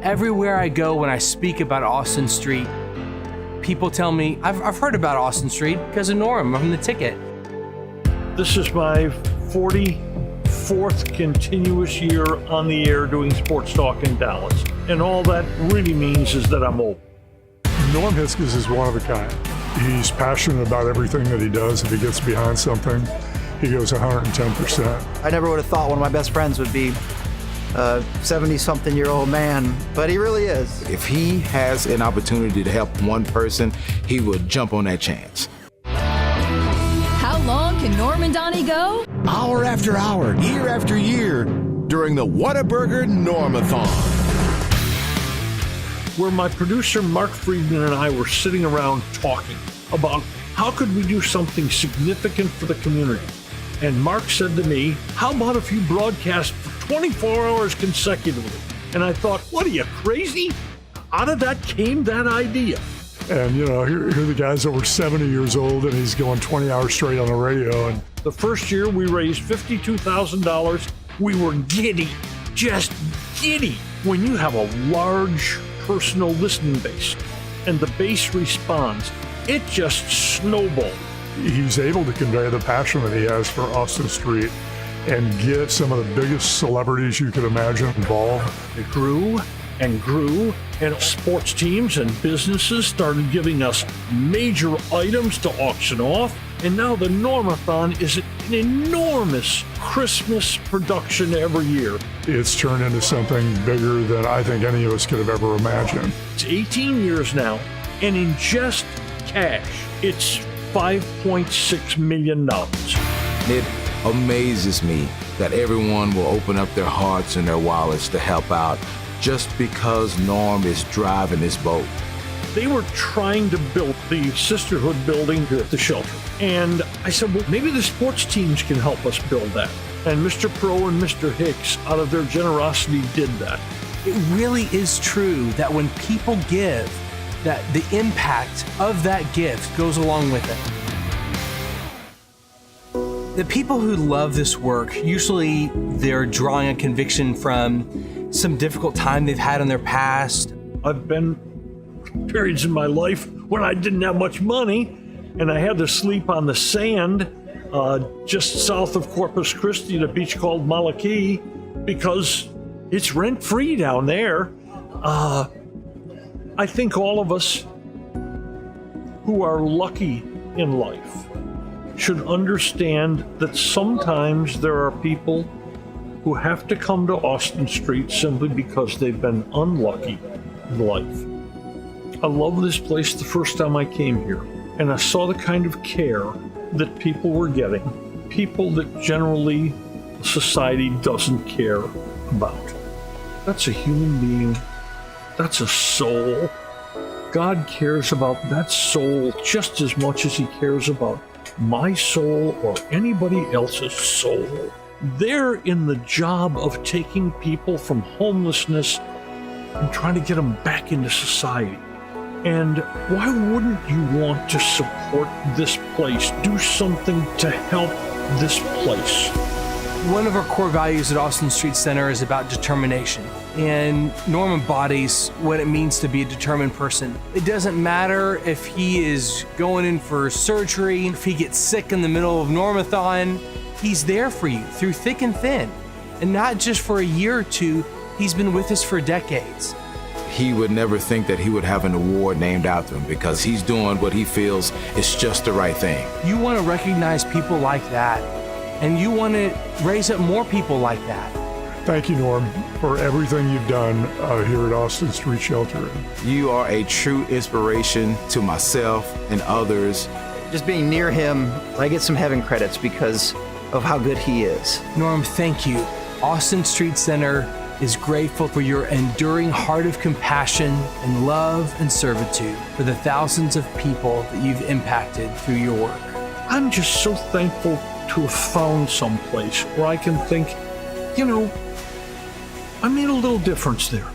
Everywhere I go when I speak about Austin Street, people tell me, I've heard about Austin Street because of Norm from the ticket. This is my 44th continuous year on the air doing sports talk in Dallas. And all that really means is that I'm old. Norm Hitzges is one of a kind. He's passionate about everything that he does. If he gets behind something, he goes 110%. I never would have thought one of my best friends would be a 70-something-year-old man, but he really is. If he has an opportunity to help one person, he will jump on that chance. How long can Norm and Donnie go? Hour after hour, year after year, during the Whataburger Normathon. Where my producer Mark Friedman and I were sitting around talking about how could we do something significant for the community. And Mark said to me, how about if you broadcast for 24 hours consecutively? And I thought, what are you, crazy? Out of that came that idea. And, you know, here the guy's over 70 years old, and he's going 20 hours straight on the radio. And the first year we raised $52,000. We were giddy, just giddy. When you have a large personal listening base and the base responds, it just snowballed. he's able to convey the passion that he has for Austin Street and get some of the biggest celebrities you could imagine involved. It grew and grew, and sports teams and businesses started giving us major items to auction off, and now the Normathon is an enormous Christmas production every year. It's turned into something bigger than I think any of us could have ever imagined. It's 18 years now, and in just cash, it's $5.6 million. It amazes me that everyone will open up their hearts and their wallets to help out just because Norm is driving this boat. They were trying to build the sisterhood building at the shelter. And I said, well, maybe the sports teams can help us build that. And Mr. Pro and Mr. Hicks, out of their generosity, did that. It really is true that when people give, that the impact of that gift goes along with it. The people who love this work, usually they're drawing a conviction from some difficult time they've had in their past. I've been periods in my life when I didn't have much money and I had to sleep on the sand just south of Corpus Christi at a beach called Malaki because it's rent-free down there. I think all of us who are lucky in life should understand that sometimes there are people who have to come to Austin Street simply because they've been unlucky in life. I loved this place the first time I came here, and I saw the kind of care that people were getting, people that generally society doesn't care about. That's a human being. That's a soul. God cares about that soul just as much as he cares about my soul or anybody else's soul. They're in the job of taking people from homelessness and trying to get them back into society. And why wouldn't you want to support this place? Do something to help this place. One of our core values at Austin Street Center is about determination. And Norm embodies what it means to be a determined person. It doesn't matter if he is going in for surgery, if he gets sick in the middle of Normathon, he's there for you through thick and thin. And not just for a year or two, he's been with us for decades. He would never think that he would have an award named after him because he's doing what he feels is just the right thing. You want to recognize people like that, and you want to raise up more people like that. Thank you, Norm, for everything you've done here at Austin Street Shelter. You are a true inspiration to myself and others. Just being near him, I get some heaven credits because of how good he is. Norm, thank you. Austin Street Center is grateful for your enduring heart of compassion and love and servitude for the thousands of people that you've impacted through your work. I'm just so thankful to have found some place where I can think, you know, I made a little difference there.